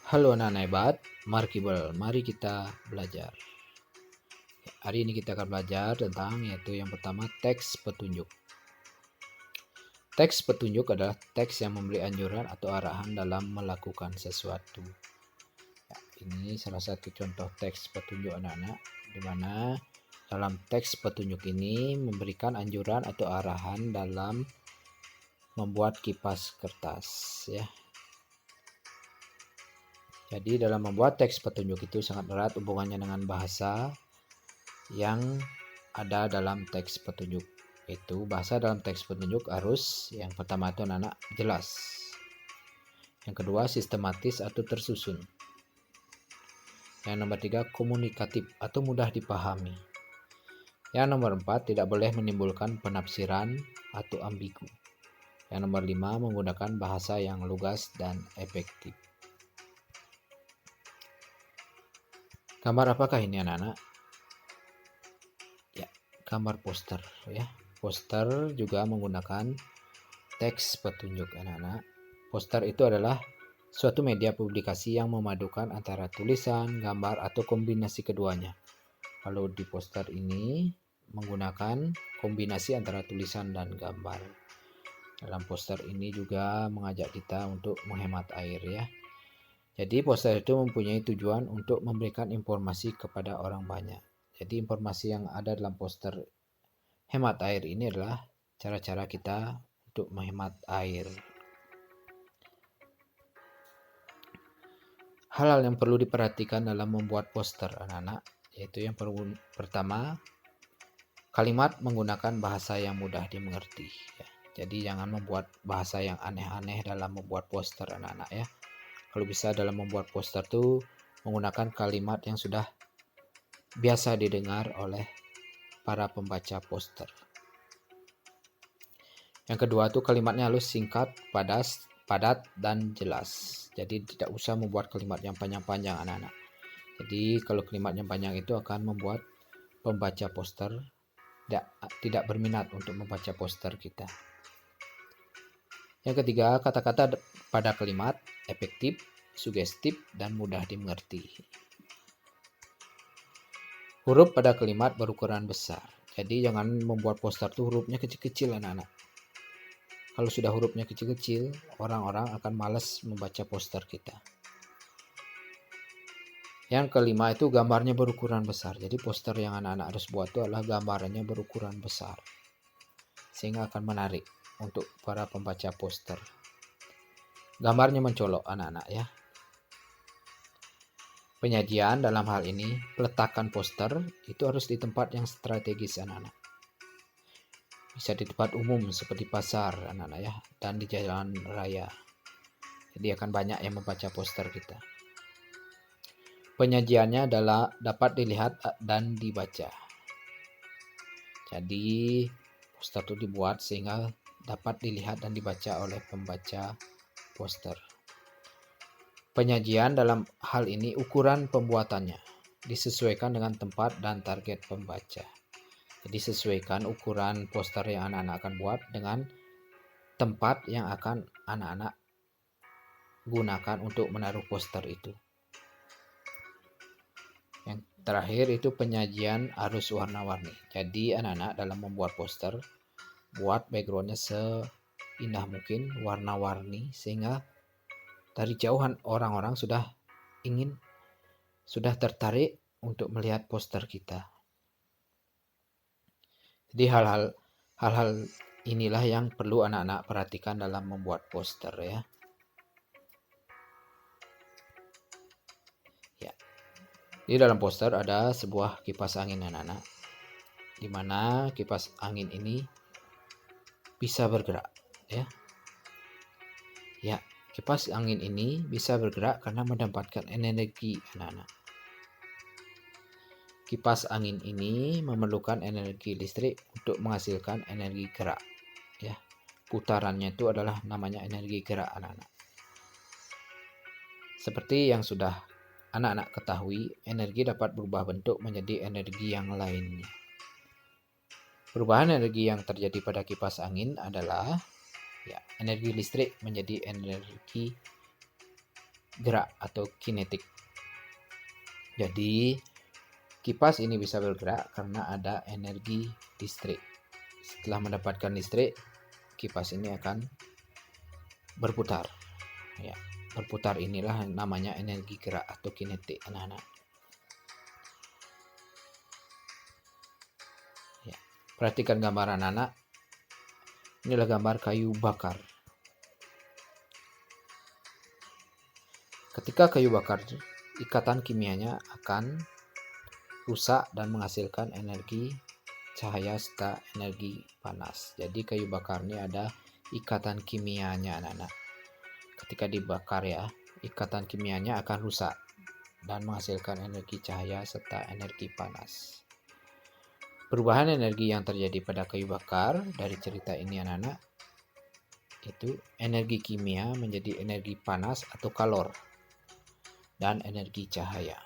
Halo anak-anak hebat, mari kita belajar. Hari ini kita akan belajar tentang yaitu yang pertama teks petunjuk. Teks petunjuk adalah teks yang memberi anjuran atau arahan dalam melakukan sesuatu. Ya, ini salah satu contoh teks petunjuk anak-anak, di mana dalam teks petunjuk ini memberikan anjuran atau arahan dalam membuat kipas kertas. Ya. Jadi dalam membuat teks petunjuk itu sangat erat hubungannya dengan bahasa yang ada dalam teks petunjuk. Itu bahasa dalam teks petunjuk harus yang pertama itu anak-anak jelas. Yang kedua sistematis atau tersusun. Yang nomor tiga komunikatif atau mudah dipahami. Yang nomor empat tidak boleh menimbulkan penafsiran atau ambigu. Yang nomor lima menggunakan bahasa yang lugas dan efektif. Gambar apakah ini anak-anak? Ya, gambar poster ya. Poster juga menggunakan teks petunjuk anak-anak. Poster itu adalah suatu media publikasi yang memadukan antara tulisan, gambar, atau kombinasi keduanya. Kalau di poster ini menggunakan kombinasi antara tulisan dan gambar. Dalam poster ini juga mengajak kita untuk menghemat air ya. Jadi poster itu mempunyai tujuan untuk memberikan informasi kepada orang banyak. Jadi informasi yang ada dalam poster hemat air ini adalah cara-cara kita untuk menghemat air. Hal-hal yang perlu diperhatikan dalam membuat poster anak-anak, yaitu yang pertama, kalimat menggunakan bahasa yang mudah dimengerti. Ya. Jadi jangan membuat bahasa yang aneh-aneh dalam membuat poster anak-anak ya. Kalau bisa dalam membuat poster tuh menggunakan kalimat yang sudah biasa didengar oleh para pembaca poster. Yang kedua tuh kalimatnya harus singkat, padat, dan jelas. Jadi tidak usah membuat kalimat yang panjang-panjang anak-anak. Jadi kalau kalimat yang panjang itu akan membuat pembaca poster tidak berminat untuk membaca poster kita. Yang ketiga, kata-kata pada kalimat efektif, sugestif, dan mudah dimengerti. Huruf pada kalimat berukuran besar. Jadi jangan membuat poster tuh hurufnya kecil-kecil anak-anak. Kalau sudah hurufnya kecil-kecil, orang-orang akan malas membaca poster kita. Yang kelima itu gambarnya berukuran besar. Jadi poster yang anak-anak harus buat itu adalah gambarnya berukuran besar. Sehingga akan menarik untuk para pembaca poster. Gambarnya mencolok anak-anak ya. Penyajian dalam hal ini, peletakan poster itu harus di tempat yang strategis anak-anak. Bisa di tempat umum seperti pasar anak-anak ya, dan di jalan raya. Jadi akan banyak yang membaca poster kita. Penyajiannya dapat dilihat dan dibaca. Jadi poster itu dibuat sehingga dapat dilihat dan dibaca oleh pembaca poster. Penyajian dalam hal ini ukuran pembuatannya disesuaikan dengan tempat dan target pembaca. Jadi sesuaikan ukuran poster yang anak-anak akan buat dengan tempat yang akan anak-anak gunakan untuk menaruh poster itu. Yang terakhir itu penyajian harus warna-warni. Jadi anak-anak dalam membuat poster, buat backgroundnya seindah mungkin, warna-warni, sehingga dari jauhan orang-orang sudah tertarik untuk melihat poster kita. Jadi hal-hal inilah yang perlu anak-anak perhatikan dalam membuat poster ya. Di dalam poster ada sebuah kipas angin anak-anak, di mana kipas angin ini bisa bergerak ya. Ya, kipas angin ini bisa bergerak karena mendapatkan energi anak-anak. Kipas angin ini memerlukan energi listrik untuk menghasilkan energi gerak ya. Putarannya itu adalah namanya energi gerak anak-anak. Seperti yang sudah anak-anak ketahui, energi dapat berubah bentuk menjadi energi yang lainnya. Perubahan energi yang terjadi pada kipas angin adalah energi listrik menjadi energi gerak atau kinetik. Jadi kipas ini bisa bergerak karena ada energi listrik. Setelah mendapatkan listrik, kipas ini akan berputar. Ya, berputar inilah namanya energi gerak atau kinetik, anak-anak. Ya, perhatikan gambar anak-anak. Inilah gambar kayu bakar. Ketika kayu bakar, ikatan kimianya akan rusak dan menghasilkan energi cahaya serta energi panas. Jadi kayu bakar ini ada ikatan kimianya, anak-anak. Ketika dibakar ya, ikatan kimianya akan rusak dan menghasilkan energi cahaya serta energi panas. Perubahan energi yang terjadi pada kayu bakar dari cerita ini, anak-anak, itu energi kimia menjadi energi panas atau kalor dan energi cahaya.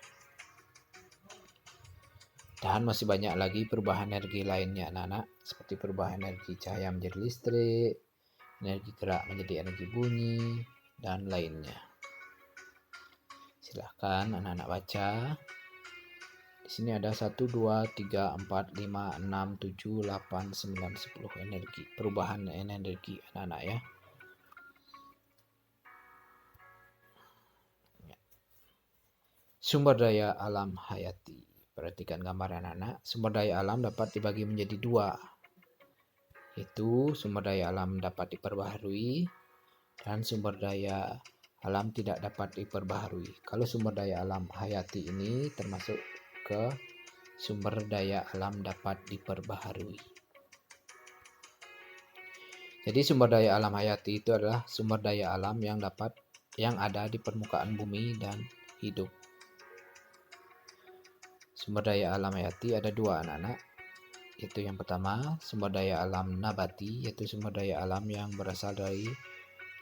Dan masih banyak lagi perubahan energi lainnya, anak-anak, seperti perubahan energi cahaya menjadi listrik, energi gerak menjadi energi bunyi, dan lainnya. Silahkan anak-anak baca. Di sini ada 1, 2, 3, 4, 5, 6, 7, 8, 9, 10 energi. Perubahan energi anak-anak ya. Sumber daya alam hayati. Perhatikan gambar anak-anak. Sumber daya alam dapat dibagi menjadi dua. Itu sumber daya alam dapat diperbaharui dan sumber daya alam tidak dapat diperbaharui. Kalau sumber daya alam hayati ini termasuk ke sumber daya alam dapat diperbaharui. Jadi sumber daya alam hayati itu adalah sumber daya alam yang ada di permukaan bumi dan hidup. Sumber daya alam hayati ada dua, anak-anak. Itu yang pertama, sumber daya alam nabati, yaitu sumber daya alam yang berasal dari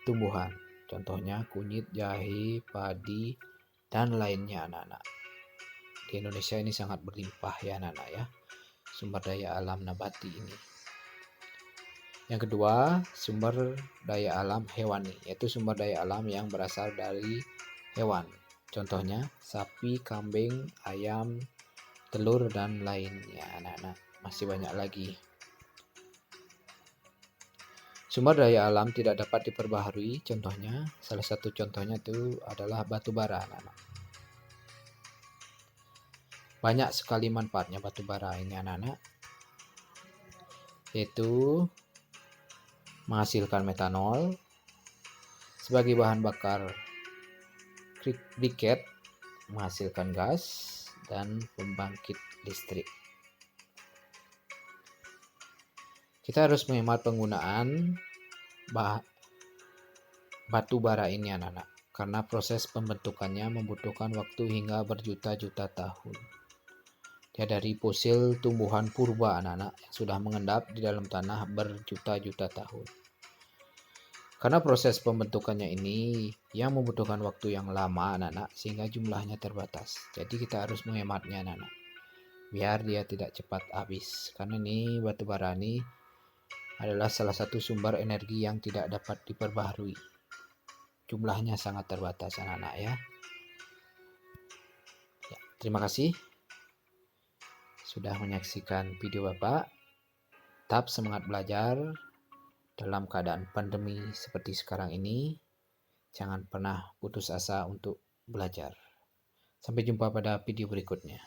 tumbuhan. Contohnya kunyit, jahe, padi, dan lainnya, anak-anak. Di Indonesia ini sangat berlimpah ya, anak-anak ya, sumber daya alam nabati ini. Yang kedua, sumber daya alam hewani, yaitu sumber daya alam yang berasal dari hewan. Contohnya sapi, kambing, ayam, telur, dan lainnya, anak-anak. Masih banyak lagi. Sumber daya alam tidak dapat diperbaharui, contohnya, salah satu contohnya itu adalah batu bara, anak-anak. Banyak sekali manfaatnya batu bara ini, anak-anak, yaitu menghasilkan metanol sebagai bahan bakar briket, menghasilkan gas, dan pembangkit listrik. Kita harus menghemat penggunaan batu bara ini, anak-anak, karena proses pembentukannya membutuhkan waktu hingga berjuta-juta tahun. Dia dari fosil tumbuhan purba, anak-anak, yang sudah mengendap di dalam tanah berjuta-juta tahun. Karena proses pembentukannya ini yang membutuhkan waktu yang lama, anak-anak, sehingga jumlahnya terbatas. Jadi kita harus menghematnya, anak-anak, biar dia tidak cepat habis. Karena ini batu bara ini adalah salah satu sumber energi yang tidak dapat diperbaharui. Jumlahnya sangat terbatas, anak-anak ya. Terima kasih sudah menyaksikan video Bapak. Tetap semangat belajar dalam keadaan pandemi seperti sekarang ini. Jangan pernah putus asa untuk belajar. Sampai jumpa pada video berikutnya.